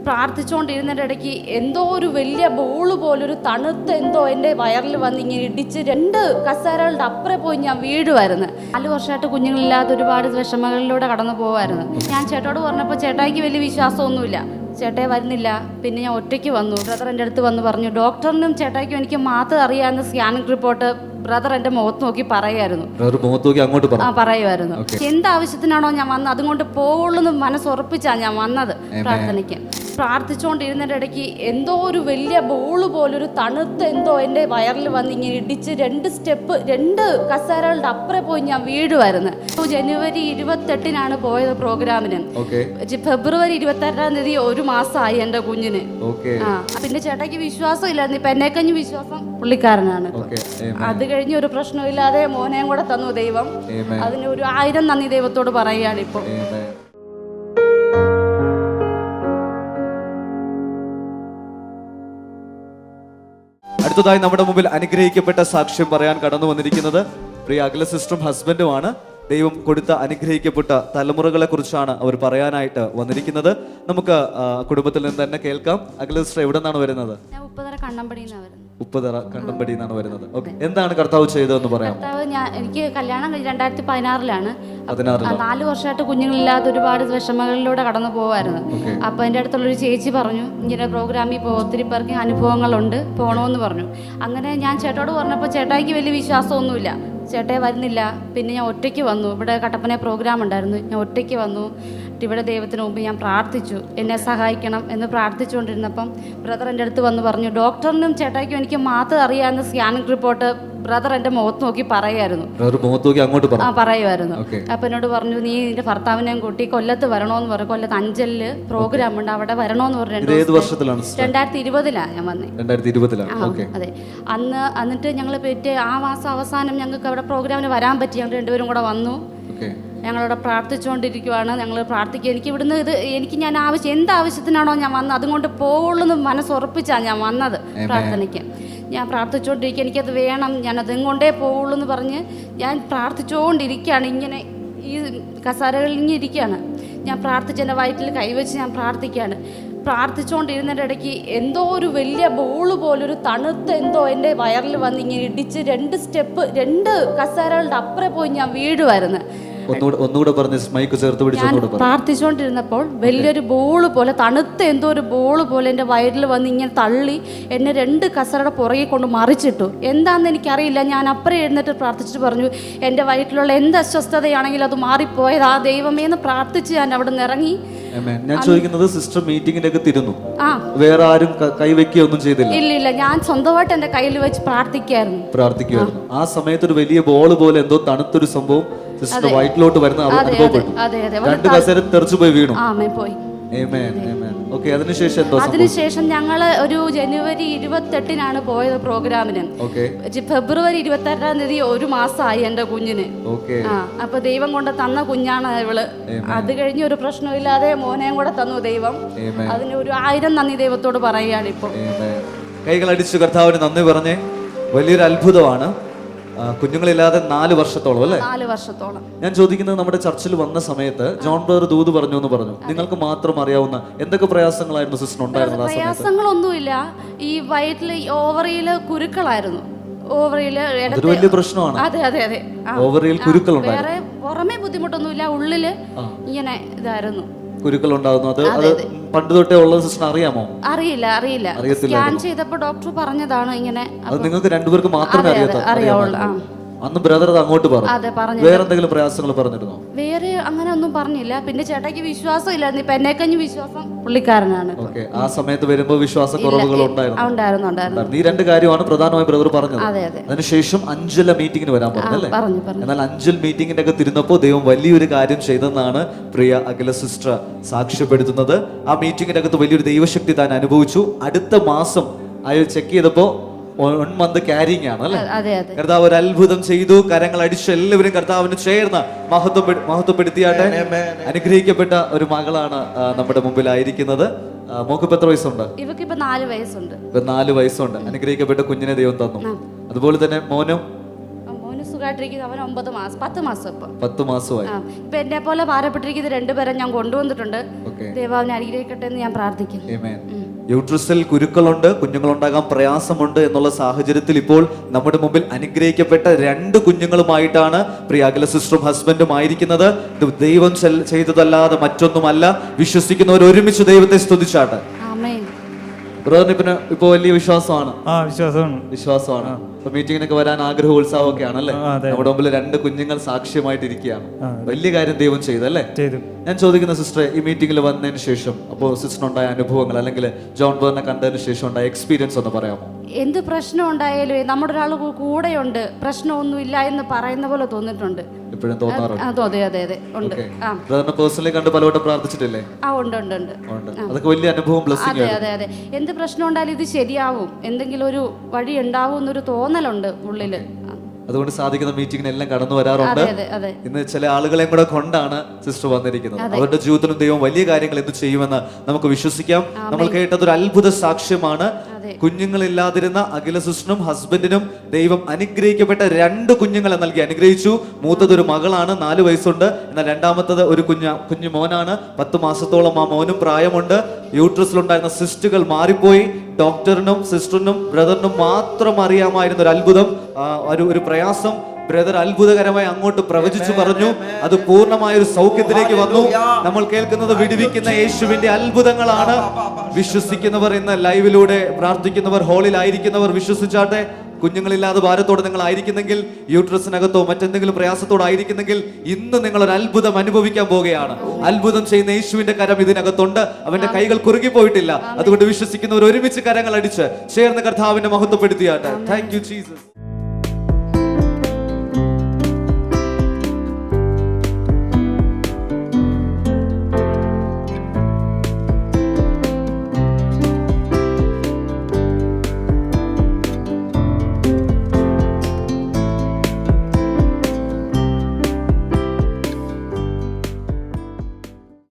പ്രാർത്ഥിച്ചുകൊണ്ടിരുന്നതിൻ്റെ ഇടയ്ക്ക് എന്തോ ഒരു വലിയ ബോള് പോലൊരു തണുത്ത എന്തോ എൻ്റെ വയറിൽ വന്ന് ഇങ്ങനെ ഇടിച്ച് 2 കസേരകളുടെ അപ്പുറം പോയി ഞാൻ വീഴുമായിരുന്നു. 4 വർഷമായിട്ട് കുഞ്ഞുങ്ങളില്ലാതെ ഒരുപാട് വിഷമങ്ങളിലൂടെ കടന്നു പോകുമായിരുന്നു. ഞാൻ ചേട്ടോട് പറഞ്ഞപ്പോൾ ചേട്ടായിക്ക് വലിയ വിശ്വാസമൊന്നുമില്ല, ചേട്ടായി വരുന്നില്ല. പിന്നെ ഞാൻ ഒറ്റയ്ക്ക് വന്നു. ബ്രദർ എൻ്റെ അടുത്ത് വന്ന് പറഞ്ഞു, ഡോക്ടറിനും ചേട്ടായിക്കും എനിക്ക് മാത്രം അറിയാവുന്ന സ്കാനിങ് റിപ്പോർട്ട് ബ്രദർ എൻ്റെ മുഖത്ത് നോക്കി പറയുമായിരുന്നു. എന്താവശ്യത്തിനാണോ ഞാൻ വന്നത് അതുകൊണ്ട് പോകുള്ളൂ മനസ്സുറപ്പിച്ചാണ് ഞാൻ വന്നത് പ്രാർത്ഥനയ്ക്ക്. പ്രാർത്ഥിച്ചുകൊണ്ടിരുന്നതിൻ്റെ ഇടയ്ക്ക് എന്തോ ഒരു വലിയ ബോള് പോലൊരു തണുത്ത എന്തോ എൻ്റെ വയറിൽ വന്ന് ഇങ്ങനെ ഇടിച്ച് 2 കസേരകളുടെ അപ്പുറം പോയി ഞാൻ വീഴുമായിരുന്നു. ജനുവരി 28 പോയത് പ്രോഗ്രാമിന്. ഫെബ്രുവരി 26 1 മാസമായി എൻ്റെ കുഞ്ഞിന്. പിന്നെ ചേട്ടായിക്ക് വിശ്വാസം ഇല്ലായിരുന്നു. ഇപ്പൊ എന്നെക്കഞ്ഞ് വിശ്വാസം പുള്ളിക്കാരനാണ്. അത് കഴിഞ്ഞ് ഒരു പ്രശ്നമില്ലാതെ മോനെയും കൂടെ തന്നു ദൈവം. അതിന് 1000 നന്ദി ദൈവത്തോട് പറയുകയാണ് ഇപ്പോൾ. അടുത്തതായി നമ്മുടെ മുമ്പിൽ അനുഗ്രഹിക്കപ്പെട്ട സാക്ഷ്യം പറയാൻ കടന്നു വന്നിരിക്കുന്നത് പ്രിയ അഖില സിസ്റ്ററും ഹസ്ബൻഡുമാണ്. ദൈവം കൊടുത്ത അനുഗ്രഹിക്കപ്പെട്ട തലമുറകളെ കുറിച്ചാണ് അവർ പറയാനായിട്ട് വന്നിരിക്കുന്നത്. നമുക്ക് കുടുംബത്തിൽ നിന്ന് തന്നെ കേൾക്കാം. അഖില സിസ്റ്റർ എവിടെ നിന്നാണ് വരുന്നത്? ഉപ്പുതറ കണ്ടമ്പടി എന്നാണ് വരുന്നത്. എന്താണ് കർത്താവ് ചെയ്തതെന്ന് പറയാം. എനിക്ക് കല്യാണം 2016 4 വർഷമായിട്ട് കുഞ്ഞുങ്ങളില്ലാതെ ഒരുപാട് വിഷമങ്ങളിലൂടെ കടന്നു പോകുമായിരുന്നു. അപ്പൊ എൻ്റെ അടുത്തുള്ളൊരു ചേച്ചി പറഞ്ഞു, ഇങ്ങനെ പ്രോഗ്രാമിൽ ഒത്തിരി പേർക്ക് അനുഭവങ്ങളുണ്ട്, പോകണമെന്ന് പറഞ്ഞു. അങ്ങനെ ഞാൻ ചേട്ടോട് പറഞ്ഞപ്പോൾ ചേട്ടായിക്ക് വലിയ വിശ്വാസമൊന്നുമില്ല, ചേട്ടായി വരുന്നില്ല. പിന്നെ ഞാൻ ഒറ്റയ്ക്ക് വന്നു. ഇവിടെ കട്ടപ്പന പ്രോഗ്രാം ഉണ്ടായിരുന്നു. ഞാൻ ഒറ്റയ്ക്ക് വന്നു. ഇവിടെ ദൈവത്തിന് മുമ്പ് ഞാൻ പ്രാർത്ഥിച്ചു, എന്നെ സഹായിക്കണം എന്ന് പ്രാർത്ഥിച്ചുകൊണ്ടിരുന്നപ്പം ബ്രദർ എൻ്റെ അടുത്ത് വന്ന് പറഞ്ഞു, ഡോക്ടറിനും ചേട്ടായിക്കും എനിക്ക് മാത്രം അറിയാവുന്ന സ്കാനിങ് റിപ്പോർട്ട് ബ്രദർ എൻ്റെ മുഖത്ത് നോക്കി പറയുമായിരുന്നു. അപ്പൊ എന്നോട് പറഞ്ഞു, നീ നിന്റെ ഭർത്താവിനെയും കൂട്ടി കൊല്ലത്ത് വരണോന്ന് പറഞ്ഞു. കൊല്ലത്ത് അഞ്ചലില് പ്രോഗ്രാം ഉണ്ട്, അവിടെ വരണോന്ന് പറഞ്ഞു. 2020 ഞാൻ വന്നേ. അതെ. എന്നിട്ട് ഞങ്ങൾ പറ്റി ആ മാസം അവസാനം ഞങ്ങൾക്ക് അവിടെ പ്രോഗ്രാമിന് വരാൻ പറ്റി. ഞങ്ങൾ രണ്ടുപേരും കൂടെ വന്നു. ഞങ്ങളവിടെ പ്രാർത്ഥിച്ചുകൊണ്ടിരിക്കുവാണ്. ഞങ്ങൾ പ്രാർത്ഥിക്കുക. എനിക്ക് ഇവിടുന്ന് ഞാൻ എന്താവശ്യത്തിനാണോ ഞാൻ വന്നത് അതുകൊണ്ട് പോകുള്ളൂ മനസ്സുറപ്പിച്ചാണ് ഞാൻ വന്നത് പ്രാർത്ഥനയ്ക്ക്. ഞാൻ പ്രാർത്ഥിച്ചുകൊണ്ടിരിക്കുക, എനിക്കത് വേണം, ഞാനതും കൊണ്ടേ പോകുള്ളൂ എന്ന് പറഞ്ഞ് ഞാൻ പ്രാർത്ഥിച്ചുകൊണ്ടിരിക്കുകയാണ്. ഇങ്ങനെ ഈ കസേരകളിൽ ഇങ്ങനെ ഇരിക്കുകയാണ്. ഞാൻ പ്രാർത്ഥിച്ച് എൻ്റെ വയറ്റിൽ കൈവച്ച് ഞാൻ പ്രാർത്ഥിക്കുകയാണ്. പ്രാർത്ഥിച്ചുകൊണ്ടിരുന്നതിൻ്റെ ഇടയ്ക്ക് എന്തോ ഒരു വലിയ ബോള് പോലൊരു തണുത്ത എന്തോ എൻ്റെ വയറിൽ വന്ന് ഇങ്ങനെ ഇടിച്ച് 2 കസേരകളുടെ അപ്പുറം പോയി ഞാൻ വീഴുമായിരുന്നു. പ്രാർത്ഥിച്ചുകൊണ്ടിരുന്നപ്പോൾ വലിയൊരു ബോള് പോലെ തണുത്ത എന്തോ ഒരു ബോള് പോലെ എൻ്റെ വയറിൽ വന്ന് ഇങ്ങനെ തള്ളി എന്നെ 2 കസേരയുടെ പുറകെ കൊണ്ട് മറിച്ചിട്ടു. എന്താണെന്ന് എനിക്കറിയില്ല. ഞാൻ അപ്പുറം എഴുന്നേറ്റ് പ്രാർത്ഥിച്ചിട്ട് പറഞ്ഞു, എൻ്റെ വയറ്റിലുള്ള എന്ത് അസ്വസ്ഥതയാണെങ്കിലും അത് മാറിപ്പോയത് ആ ദൈവമേ എന്ന് പ്രാർത്ഥിച്ച് ഞാൻ അവിടെ നിന്ന് ഇറങ്ങി. ഞാൻ ചോദിക്കുന്നത്, സിസ്റ്റർ മീറ്റിംഗിലേക്ക് തിരുന്നു, വേറെ ആരും കൈവയ്ക്കുകയൊന്നും ചെയ്തില്ല? ഇല്ല, ഞാൻ സ്വന്തമായിട്ട് എന്റെ കയ്യിൽ വെച്ച് പ്രാർത്ഥിക്കുമായിരുന്നു. ആ സമയത്ത് ഒരു വലിയ ബോൾ പോലെ എന്തോ തണുത്തൊരു സംഭവം സിസ്റ്റർ വയറ്റിലോട്ട് വരുന്ന അനുഭവപ്പെട്ടു. 2 കസേര തെറിച്ചു പോയി വീണു. അതിനുശേഷം ഞങ്ങള് ഒരു ജനുവരി 28 പോയത് പ്രോഗ്രാമിന്. ഫെബ്രുവരി 26 1 മാസമായി എൻ്റെ കുഞ്ഞിന്. അപ്പൊ ദൈവം കൊണ്ട് തന്ന കുഞ്ഞാണ് ഇവള്. അത് കഴിഞ്ഞ് ഒരു പ്രശ്നമില്ലാതെ മോനെയും കൂടെ തന്നു ദൈവം. അതിന് 1000 നന്ദി ദൈവത്തോട് പറയുകയാണ് ഇപ്പോൾ. കൈകളടിച്ചു കർത്താവിന് നന്ദി പറഞ്ഞേ. വലിയൊരു അത്ഭുതമാണ്. കുഞ്ഞുങ്ങളില്ലാതെ 4 വർഷത്തോളം അല്ലേ? 4 വർഷത്തോളം. ഞാൻ ചോദിക്കുന്നത്, നമ്മുടെ ചർച്ചിൽ വന്ന സമയത്ത് ജോൺ ബ്രദർ ദൂത് പറഞ്ഞു എന്ന് പറഞ്ഞു. നിങ്ങൾക്ക് മാത്രം അറിയാവുന്ന എന്തൊക്കെ പ്രയാസങ്ങളായിരുന്നു സിസ്റ്റർ ഉണ്ടായിരുന്നത്? പ്രയാസങ്ങളൊന്നുമില്ല. ഈ വയറ്റില് ഓവറിയില് കുരുക്കളായിരുന്നു. ഓവറിയില് വലിയ പ്രശ്നമാണ്. അതെ. ഓവറിയിൽ കുരുക്കളുണ്ട്. വേറെ പുറമേ ബുദ്ധിമുട്ടൊന്നുമില്ല, ഉള്ളില് ഇങ്ങനെ ഇതായിരുന്നു കുരുക്കൾ ഉണ്ടാകുന്നു. അത് പണ്ട് തൊട്ടേ ഉള്ളത് സിസ്റ്റർ അറിയാമോ? അറിയില്ല. സ്കാൻ ചെയ്തപ്പോൾ ഡോക്ടർ പറഞ്ഞതാണ് ഇങ്ങനെ. അത് നിങ്ങൾക്ക് രണ്ടുപേർക്ക് മാത്രമേ അറിയാവുള്ളൂ. അന്ന് ബ്രദർ അത് അങ്ങോട്ട് പറഞ്ഞു. വേറെ എന്തെങ്കിലും പ്രയാസങ്ങൾ പറഞ്ഞിരുന്നോ? വേറെ അങ്ങനെ ഒന്നും പറഞ്ഞില്ല. പിന്നെ ചേട്ടായിക്ക് വിശ്വാസം ഇല്ലായിരുന്നു. ഇപ്പൊ എന്നെക്കഞ്ഞ് വിശ്വാസം പുള്ളിക്കാരനാണ്. ആ സമയത്ത് വരുമ്പോ വിശ്വാസ കുറവുകൾ ഉണ്ടായിരുന്നു. ഈ 2 കാര്യമാണ് പ്രധാനമായി ബ്രദർ പറഞ്ഞത്. അതിനുശേഷം അഞ്ചല മീറ്റിംഗിന് വരാൻ പറഞ്ഞല്ലേ? എന്നാൽ അഞ്ചൽ മീറ്റിംഗിന്റെ ഒക്കെ തിരുന്നപ്പോ ദൈവം വലിയൊരു കാര്യം ചെയ്തെന്നാണ് പ്രിയ അഖില സിസ്റ്റർ സാക്ഷ്യപ്പെടുത്തുന്നത്. ആ മീറ്റിംഗിന്റെ അകത്ത് വലിയൊരു ദൈവശക്തി താൻ അനുഭവിച്ചു. അടുത്ത മാസം അയാൾ ചെക്ക് ചെയ്തപ്പോ 1 മന്ത് ക്യാരിങ് ആണ് അല്ലെ? കർത്താവ് ഒരു അത്ഭുതം ചെയ്തു. കരങ്ങൾ അടിച്ച് എല്ലാവരും കർത്താവിന് ചേർന്ന് മഹത്വപ്പെടുത്തിയാട്ടെ. അനുഗ്രഹിക്കപ്പെട്ട ഒരു മകളാണ് നമ്മുടെ മുമ്പിലായിരിക്കുന്നത്. മോക്ക് എത്ര വയസ്സുണ്ട്? ഇവക്ക് ഇപ്പൊ 4 വയസ്സുണ്ട്. 4 വയസ്സുണ്ട്. അനുഗ്രഹിക്കപ്പെട്ട കുഞ്ഞിനെ ദൈവം തന്നു. അതുപോലെ തന്നെ മോനും സുഖമായിട്ടിരിക്കുന്നത്. അവൻ 10 മാസം ഇപ്പം 10 മാസമായി. ഇപ്പൊ എന്നെ പോലെ ഭാരപ്പെട്ടിരിക്കുന്ന 2 പേരെ ഞാൻ കൊണ്ടുവന്നിട്ടുണ്ട്. ദൈവം അവനെ അനുഗ്രഹിക്കട്ടെ എന്ന് ഞാൻ പ്രാർത്ഥിക്കുന്നു. യൂട്രസിൽ കുരുക്കളുണ്ട്, കുഞ്ഞുങ്ങളുണ്ടാകാൻ പ്രയാസമുണ്ട് എന്നുള്ള സാഹചര്യത്തിൽ ഇപ്പോൾ നമ്മുടെ മുമ്പിൽ അനുഗ്രഹിക്കപ്പെട്ട 2 കുഞ്ഞുങ്ങളുമായിട്ടാണ് പ്രിയ അഖില സിസ്റ്ററും ഹസ്ബൻഡും ആയിരിക്കുന്നത്. ഇത് ദൈവം ചെയ്തതല്ലാതെ മറ്റൊന്നുമല്ല. വിശ്വസിക്കുന്നവർ ഒരുമിച്ച് ദൈവത്തെ സ്തുതിച്ചാട്ടെ. ബ്രദറിന് പിന്നെ ഇപ്പൊ വലിയ വിശ്വാസമാണ്. വിശ്വാസമാണ്. മീറ്റിങ്ങിനൊക്കെ വരാൻ ആഗ്രഹവും ഉത്സാഹമൊക്കെ ആണല്ലേ? നമ്മുടെ മുമ്പിൽ 2 കുഞ്ഞുങ്ങൾ സാക്ഷ്യമായിട്ട് ഇരിക്കുകയാണ്. വലിയ കാര്യം ദൈവം ചെയ്തല്ലേ? ഞാൻ ചോദിക്കുന്ന സിസ്റ്ററെ, ഈ മീറ്റിംഗിൽ വന്നതിന് ശേഷം അപ്പോൾ സിസ്റ്ററിനുണ്ടായ അനുഭവങ്ങൾ അല്ലെങ്കിൽ ജോൺ ബ്രദറിനെ കണ്ടതിന് ശേഷം ഉണ്ടായ എക്സ്പീരിയൻസ് ഒന്ന് പറയാമോ? എന്ത് പ്രശ്നം ഉണ്ടായാലും നമ്മുടെ ഒരാൾ കൂടെയുണ്ട്, പ്രശ്നമൊന്നുമില്ല എന്ന് പറയുന്ന പോലെ തോന്നിയിട്ടുണ്ട്. എപ്പോഴും തോന്നാറുണ്ട്. അതെ ഉണ്ട്. പേഴ്സണലി കണ്ട് പലവട്ടം പ്രാർത്ഥിച്ചിട്ടില്ലേ? ഉണ്ട്. അതൊക്കെ വലിയ അനുഭവം, ബ്ലെസ്സിംഗ്. അതെ. എന്ത് പ്രശ്നം ഉണ്ടായാലും ഇത് ശരിയാവും, എന്തെങ്കിലും ഒരു വഴി ഉണ്ടാവും എന്നൊരു തോന്നലുണ്ട് ഉള്ളില്. അതുകൊണ്ട് സാധിക്കുന്ന മീറ്റിംഗിന് എല്ലാം കടന്നു വരാറുണ്ട്. ഇന്ന് ചില ആളുകളെയും കൂടെ കൊണ്ടാണ് സിസ്റ്റർ വന്നിരിക്കുന്നത്. അവരുടെ ജീവിതത്തിലും ദൈവം വലിയ കാര്യങ്ങൾ എന്ത് ചെയ്യുമെന്ന് നമുക്ക് വിശ്വസിക്കാം. നമ്മൾ കേട്ടത് ഒരു അത്ഭുത സാക്ഷ്യമാണ്. കുഞ്ഞുങ്ങളില്ലാതിരുന്ന അഖില സിസ്റ്ററിനും ഹസ്ബൻഡിനും ദൈവം അനുഗ്രഹിക്കപ്പെട്ട 2 കുഞ്ഞുങ്ങളെ നൽകി അനുഗ്രഹിച്ചു. മൂത്തത് ഒരു മകളാണ്, 4 വയസ്സുണ്ട്. എന്നാൽ രണ്ടാമത്തത് ഒരു കുഞ്ഞു മോനാണ്. 10 മാസത്തോളം ആ മോനും പ്രായമുണ്ട്. യൂട്രസിലുണ്ടായിരുന്ന സിസ്റ്റുകൾ മാറിപ്പോയി. ഡോക്ടറിനും സിസ്റ്ററിനും ബ്രദറിനും മാത്രം അറിയാമായിരുന്ന ഒരു അത്ഭുതം, ഒരു പ്രയാസം ബ്രദർ അത്ഭുതകരമായി അങ്ങോട്ട് പ്രവചിച്ചു പറഞ്ഞു. അത് പൂർണ്ണമായ ഒരു സൗഖ്യത്തിലേക്ക് വന്നു. നമ്മൾ കേൾക്കുന്നത് വിടുവിക്കുന്ന യേശുവിന്റെ അത്ഭുതങ്ങളാണ്. വിശ്വസിക്കുന്നവർ ഇന്ന് ലൈവിലൂടെ പ്രാർത്ഥിക്കുന്നവർ, ഹാളിലായിരിക്കുന്നവർ വിശ്വസിച്ചാട്ടെ. കുഞ്ഞുങ്ങളില്ലാതെ ഭാരത്തോടെ നിങ്ങൾ ആയിരിക്കുന്നെങ്കിൽ, യൂട്രസിനകത്തോ മറ്റെന്തെങ്കിലും പ്രയാസത്തോടായിരിക്കുന്നെങ്കിൽ, ഇന്ന് നിങ്ങൾ ഒരു അത്ഭുതം അനുഭവിക്കാൻ പോവുകയാണ്. അത്ഭുതം ചെയ്യുന്ന യേശുവിന്റെ കരം ഇതിനകത്തുണ്ട്. അവന്റെ കൈകൾ കുറുകിപ്പോയിട്ടില്ല. അതുകൊണ്ട് വിശ്വസിക്കുന്നവർ ഒരുമിച്ച് കരങ്ങൾ അടിച്ച് ചേർന്ന് കർത്താവിനെ മഹത്വപ്പെടുത്തിയാട്ടെ. Thank you Jesus.